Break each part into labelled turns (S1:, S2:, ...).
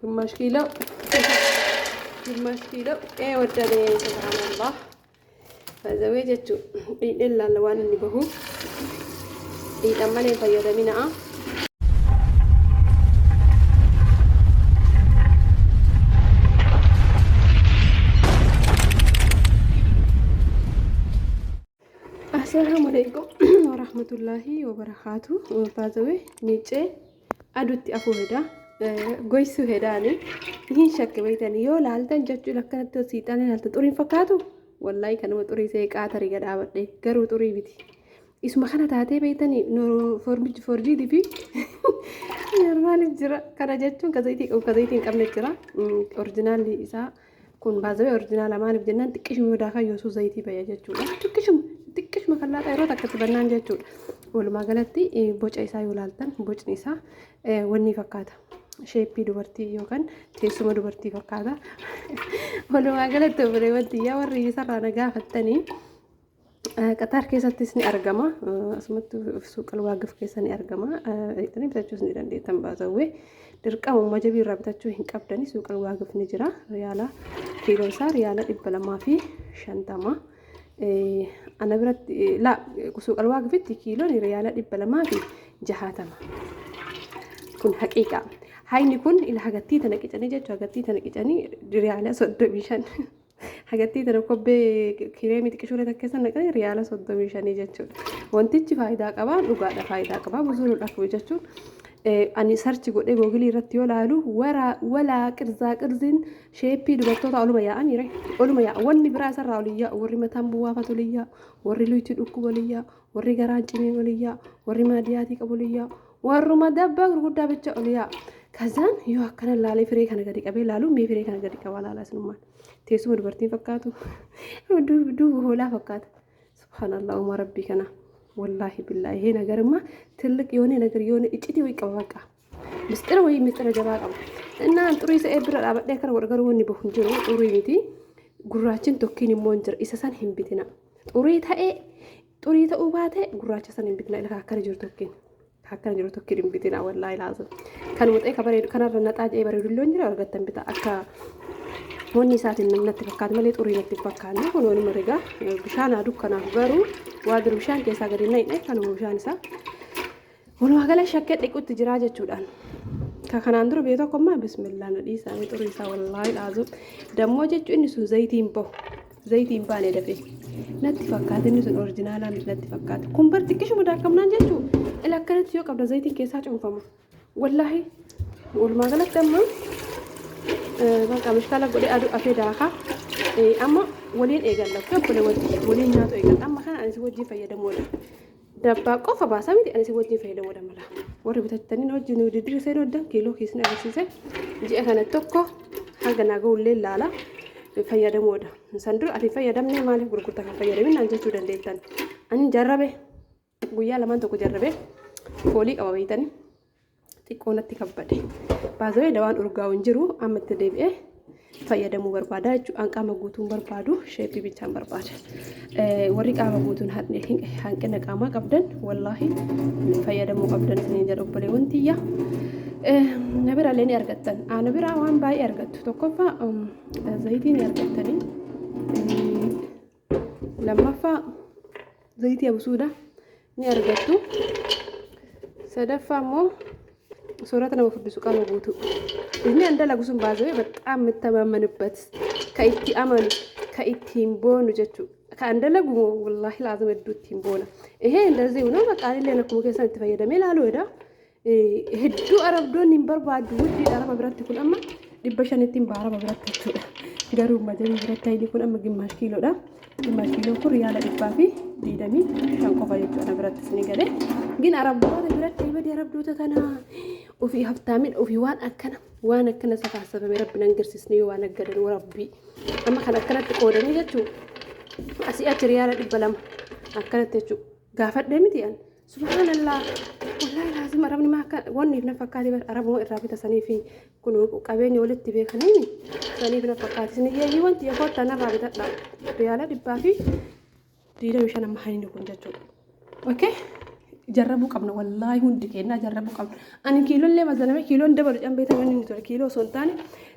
S1: جماش كيلو جماش كيلو ايه وداني سبحان الله فزوجته إلا اللوان اللي بهو يتأملي فيودا منها السلام عليكم ورحمة الله وبركاته فازوي ميتشي أدوتي أفو هدا goysu hedani hin shakke baytani yo laaltan jechuu lakkanatti siixaan laalta xuriin fakkaatu wallahi kanuma xurii see qaatari gadhaabadhe garuu xurii biti isuma kana taatee baytani no forjii fi normaali jira kana jechuun kazayitiin qabne jira orjinaalli isaa kun baazawee orjinaala maaliif jennaan xiqqishuma yoo daakaa yoo zayitii baya jechuudha xiqqishuma kallaaxa yeroo takkatti bannaan jechuudha walumaa galatti boca isaa yoo laaltan bocni isaa wanni fakkaata sheeppii dubartii yookaan teessuma dubartii fakkaata walumaa galatti bareewwanti yaa warri isarraa na gaafattanii qatar keessattis ni argama asumatti suuqa Alwaagif keessa ni argama ittiin bitachuus ni dandeettan baazawee dirqama majabii irraa bitachuu hin qabdani suuqa Alwaagif ni jira riyaala kiiloo isaa riyaala 250 ana biratti la suuqa Alwaagifitti kiiloon riyaala 260 kun haqiiqa hayni kun ila hagattii tana qicanii jechuu hagattii tana qicanii riyaala 35 hagattii tana kobbee kireemii xiqqishuuree takkeessan naqanii riyaala 35 jechuudha wantichi faayidaa qaba dhugaadha faayidaa qaba buzuun dhafu jechuun ani sarchi godhee googilii irratti yoo laalu walaa qirziin sheeppii dubartoota oluma yaa'anii oluma yaa'a wanni biraa isarraa oliyyaa warri mataan bu'aafatu oliyyaa warri luutii dhukkuba oliyyaa warri garaan cimee oliyyaa warri maadiyaatii qabu oliyyaa warruma dabbaa gurguddaa bicha oliyyaa kazaan yoo akkana laalee firee kana gadi qabee laalu mee firee kana gadi qabaa laalaa sinummaan teessuma dubartiin fakkaatu duuba hoolaa fakkaata subhaanallah umma rabbii kana والله بالله هنا قرمة تلك يوني نقر يوني إجتي ويقبقة مستر وين مستر جبار إن أنت رئيس إبرة أبد ذكر ورقروني بخنجر ورينتي قراتين توكيني مونجر إساسا هم بتنا وريتها إيه وريتها أوباته قراتين سان هم بتنا إلها كارجر توكين هكذا جرو توكين بتنا والله لازم كانوا متأكد كبري كانوا رنات أجي بري دلون جرا ورقتهم بتا أكا وني ساعة من نتفكر مليت أوري نتفكر نقول وني مرجع بشان أدوك كنا غرو وادر بشان كيسا غري ناي كانوا بشان سا ولو هقلا شكت لكوت تجراجة جودان كان عندرو بيتو كم بسم الله ندي سامي توري سا والله لازم دمو جت إني سو زيتين زيتين باني دفي نتفكر إني سو أورجينال نتفكر كم برتكش مدار كم نانجتو إلا كانت يوك قبل زيتين كيسا جون فما والله والما غلط تمام بقى مشكلة قولي أدو أفيداها أما ولين إيجال لو كبر ولين ناتو إيجال أما كان أنا سوتي في يد مولا دبا قفا باسامي أنا سوتي في يد مولا ملا ورا بتتنين وجه نودي درسين ودا كيلو كيسنا أساسا جي أنا توكو حاجة نقول لي لا لا في يد مولا نسندر أتي في يد مني مالك بركوتا في يد من أنجز تودن ديتان أنا جربه ويا لما تكو جربه فولي أو بيتاني xiqqoonatti kabbade baazawee dawaan urgaa'uun jiru ammatti deebi'ee fayyadamuu barbaada jechuudha qaama guutuun barbaadu sheeppii bichaan barbaada warri qaama guutuun hanqina qaamaa qabdan wallaahi fayyadamuu qabdan isin jedhu obboleewwan tiyya nabiraalee ni argattan nabiraa waan baay'ee argattu tokkoffaa zayitii ni argattanii lammaffaa zayitii absuudha ni argattu sadaffaa immoo ሶራተና ወፍድሱ ቃል ወጉቱ እኔ አንደላጉሱን ባዘው በጣም መተማመንበት ከኢቲ አማኑ ከኢቲም ቦኑ ጀቹ ከአንደላጉ والله لازم እዱቲም ቦና ይሄ እንደዚህ ነው በቃ ለኔ ነው ከሰን ተፈየደም ይላሉ ወዳ ህዱ አረብዶን ይንበርባዱ ውዲ አረብ ብረት ኩን አማ ዲበሸንቲም ባረብ ብረት ተቹ ገሩ ማደም ብረት አይሊ ኩን አማ ግማሽ ኪሎ ዳ ግማሽ ኪሎ ኩር ያለ ዲባፊ ዲደሚ ታንቆፋ ይጭ ብረት ስኒገደ ግን አረብዶ ብረት ይበድ አረብዶ ተከና وفي هفتامين وفي وان أكنا سفاسة من ربنا نقرسسني وانا قدر وربي أما خلا أكنت تقولني جتو أسيئة ريالة بلام أكنت تجو قافت دمتي أن سبحان الله والله لازم أربني ما كان واني بنفكاتي بس أربو إرابي تسني في كنو قابيني ولدت بيخنيني سني بنفكاتي سني يجي وانتي يفوت أنا رابي تطلع ريالة ببافي ديدا مشان محاني نكون جتو أوكي jarrabuu qabna wallaahi hundi keenyaa jarrabuu qabna. Ani kiiloollee mazaname kiiloon dabalu cambee ni tole kiiloo osoo hin taane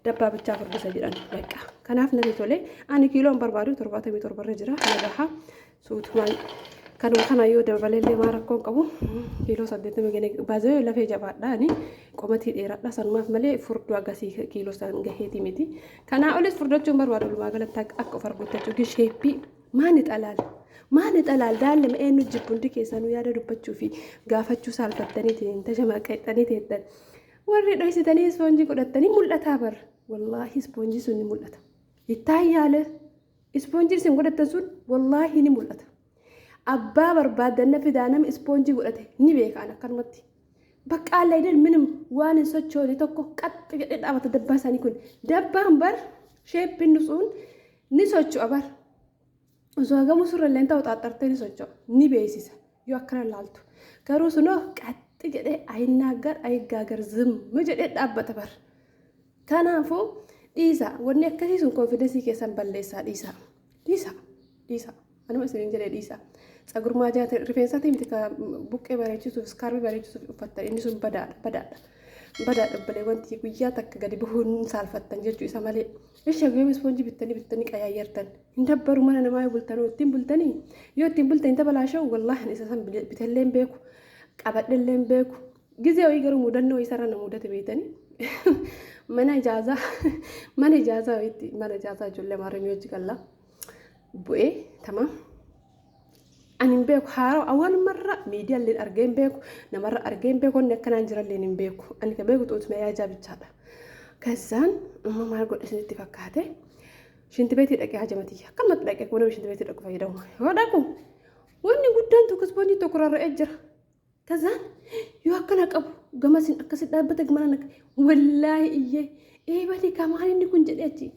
S1: dabbaa bichaa furdisa jedhan beeqa. Kanaaf natti tole ani kiiloon barbaadu 77 irra jira nagaha suutumaan kanuma kana yoo dabaleellee maa rakkoon qabu kiiloo 80 gene baazee lafee jabaadhaani qomatii dheeraadha sanumaaf malee furduu agasii kiiloo san gaheeti miti. Kanaa olis furdachuun barbaadu lumaa galatti akka of arguuttachuu gisheeppii maani xalaal daalle eenyu jibbuundi keessanuu yaada dubbachuu fi gaafachuu saalfattanii ta'in tajama qeexxanii ta'edhan warri dhoysitanii ispoonjii godhattanii mul'ataa bar wallaahi ispoonjii sun ni mul'ata. Ittaan yaala ispoonjii isin godhattan sun wallaahi ni mul'ata. Abbaa barbaadanna fidaa nama ispoonjii godhate ni beekaan akkanumatti. Bakka alla idan minim waan hin sochoone tokko qaxxi jedhee dhaabata dabbaa isaanii kun dabbaan bar sheeppiin sun ni socho'a bar. Osoo hagamu surralleen ta'u xaaxartee ni socho'a ni beeksisa yoo akkana laaltu. Garuu sunoo qaxxi jedhee ayiggaagar zimmi jedhee dhaabbata bar. Kanaafuu dhiisa wanni akkasii sun konfidensii keessan balleessaa dhiisa. Anuma isin jedhee dhiisa. Sagurmaa jaata rifeensatii miti ka buqqee bareechisuuf skarbii bareechisuuf uffattan inni sun badaadha balee wanti guyyaa takka gadi buhuun saalfattan jechuu isa malee. Ishee guyyaa ispoonjii bittanii qayyaayartan hin dabbaru mana namaa yoo bultanuu ittiin bultanii yoo ittiin bultan tabalaashoo wallaahi isa san bitelleen beeku qabadhelleen beeku gizee wayii garuu mudannoo isarra na mudate beetanii mana ijaazaa ijoollee maaramii hojii qallaa bu'ee tama. Ani hin beeku haaroo awwal marra miidiyaaleen argee hin beeku namarra argee hin beeku inni akkanaan jirallee hin beeku ani ka beeku xuutuma yaajaa bichaadha. Kasaan amma maal godhe isinitti fakkaate shinti beetii dhaqee hajamatiyya akkamatti dhaqee kun shinti beetii dhaqu fayyadamu yoo dhaqu wanni guddaan tokko ispoonjii tokko rarra'ee jira. Kasaan yoo akkana qabu gamasin akkasi dhaabbata gamana wallaahi iyyee eebalii kamaan inni kun jedhee achi.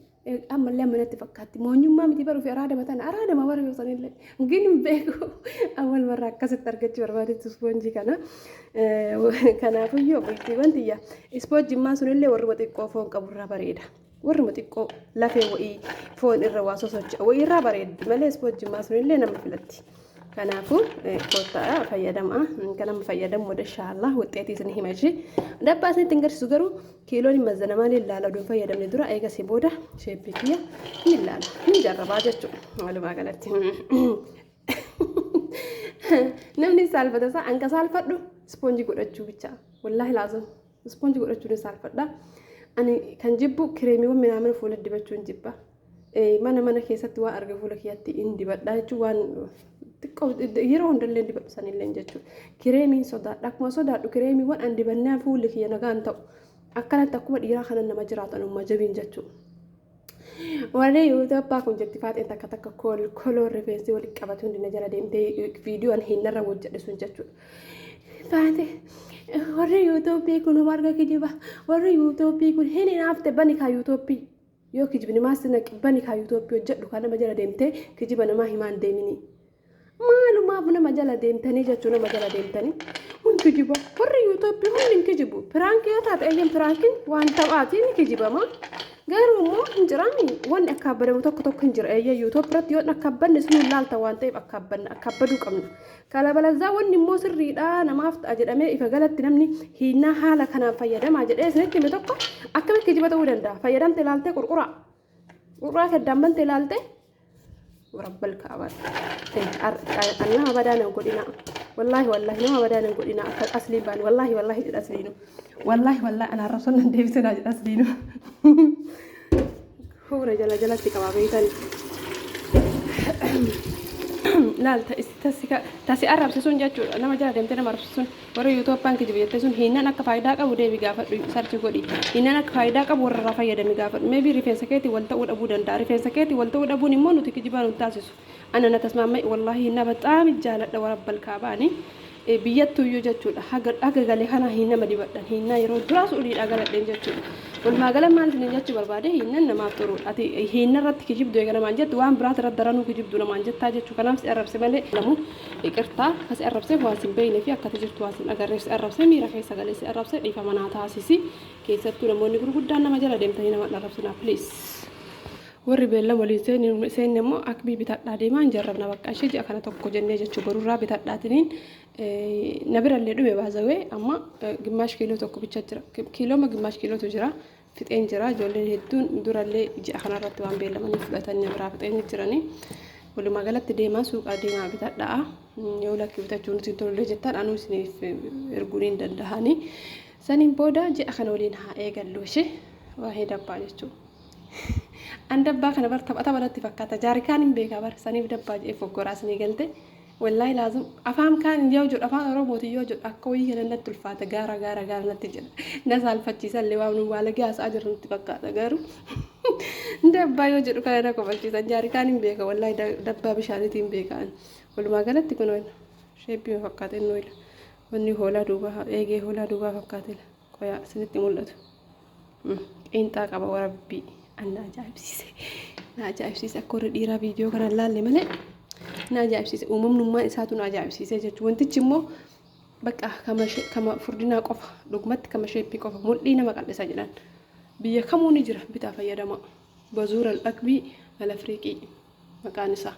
S1: Ammallee amanatti fakkaatti moonyummaa miti baruu fi araadama bara yoo sanillee gini beeku awwal marraa akkasitti argachuu barbaadetti ispoonjii kana. Kanaafiyyuu bultiiwwan tiyya ispoonjimmaa sunillee warruma xiqqoo foon qaburraa bareeda. Warruma xiqqoo lafee wa'ii foon irra waa sosocho'a wa'ii irraa bareeddi malee ispoonjimmaa sunillee nama filatti. Kanaafuu kottaa fayyadamaa kanama fayyadamu inshaallah wuxxeetii isin himachi dabbaa isinitti hin garsiisu garuu kiiloon mazanamaa ni ilaala oduun fayyadamne dura eegasii booda sheeppii kiyya ni ilaala ni jarrabaa jechuudha walumaa galatti. Namni saalfata isaa hanga saalfadhu ispoonjii godhachuu bicha wallaahi laazim ispoonjii godhachuu ni saalfadha. Ani kan jibbu kireemiiwwan minaamin fuula dibachuu hin jibba. Mana keessatti waan arge fuula kiyyatti hin dibadha jechuun waan yeroo hundallee dibadhu sanillee jechuudha. Kireemiin sodaadha akkuma sodaadhu kireemiiwwan an dibannaa fuulli kiyya nagaan ta'u akkanatti akkuma dhiiraa kanan nama jiraatan umma jabiin jechuudha. Warree yoo tabbaa kun jetti faaxeen takka koloo rifeensi walitti qabatu hundi na jala deemtee viidiyoon hinnarra hojjedhe sun jechuudha. Faate warree yuutuubii kun marga kijiba warree yuutuubii kun hin hinaafte bani kaa yuutuubii yoo kijibni maasina bani kaa yuutuubii hojjedhu kan nama jala deemtee kijiba namaa himaan deemini. Maalumaaf nama jala deemtanii jechuun nama jala deemtanii hundi kijiba warri yuutuubii hundi hin kijibu piraankii yoo taate eeyyam piraankiin waan taphaatiin kijibama garuu immoo hin jiraani wanni akka abbadamu tokko hin jira eeyya yuutuubii irratti yoo akka abbanne sun laalta waan ta'eef akka abbaduu qabna kalabalazzaa wanni immoo sirriidha namaaf ta'a jedhamee ifa galatti namni hinnaa haala kanaan fayyadamaa jedhee isinitti hime tokko akkamitti kijiba ta'uu danda'a fayyadamte ilaaltee qurquraa fayyadammante ilaaltee ورب الكعبة أنا ما بدأنا نقولنا والله ما بدأنا نقولنا أصلي بان والله الأصلينو والله أنا رسولنا ديفسنا الأصلينو هو رجال جلستي كما بيتاني لا تاسي أرب سون جاتو أنا ما جا دمتنا ما رسون ورا يوتيوب بانك جبيت تسون هنا نك فايدة كابو ده بيجافر سيرش كودي هنا نك فايدة كابو ورا فايدة بيجافر ما بي ريفين سكيتي والتود أبو دندا ريفين سكيتي والتود أبو نمونو تكجبانو تاسيس أنا نتسمع ما والله هنا بتعام الجالة ورب الكعباني بيجتو يوجتو أجر قال هنا هنا ما دبنا هنا يرون دراس أولي أجر دنجتو والما قال ما نتني جت برباده هنا ما ترون أتي هنا رت كجيب دوي كنا مانجت وام برات رت درانو كجيب دونا مانجت تاجت شو كلام سأرب سبلة لمو إكرتا بس أرب سب واسم بين في أكتر تواسم أجر رئيس أرب سب ميرا كيس قال أرب سب إيفا مناطها سيسي كيسات كنا موني كرو قدنا ما جلا دم تهينا ما نرب سنا بليز والربيلا وليسين نمو أكبي بتاعنا ديما نجربنا بقى شيء أكنا تقو جنة جت شبرورا بتاعنا تنين نبر اللي دوبي بازوي أما قماش كيلو تكو بتشجرة كيلو ما قماش كيلو تجرا فتين جرا جولين هدون دور اللي جاء خنا رتوان بيلا من يفلتني نبرة فتين جراني ولما قالت ديما سوق ديما بتدعى يقولك بتجون تقول لي جتان أنا وسني في رجولين دندهاني سنين بودا جاء خنا ولين هاي قالوا شيء واحد أباليشوا عند أبا خنا برتب أتبرد تفكّت جاري كان بيكا بر سني بدبّا يفكّر راسني قلته والله لازم أفهم كان يوجد أفهم روبوتي يوجد أكوي هنا نتلفات جارا نتيجة نزال فتشي سلي وامن ولا جاس أجر نتفكّت جارو دبّا يوجد كان أكو فتشي جاري كان بيكا والله دبّا بشارتين بيكا ولما قالت تكون شيء بيفكّت إنه وني هولا دوبا إيجي هولا دوبا فكّت كويا سنتي مولد إنت كابا وربي أنا جايب سيسة كور ديرا فيديو كان الله اللي ملأ أنا جايب سيسة وممنوع ما إساتو أنا جايب سيسة جت وانت تجمو بقى كما فردنا قفا لقمت كما شيء بيقفا مولينا ما قال سجلان بيا كمو نجرة بتافيا دما بزور الأكبي الأفريقي مكان سا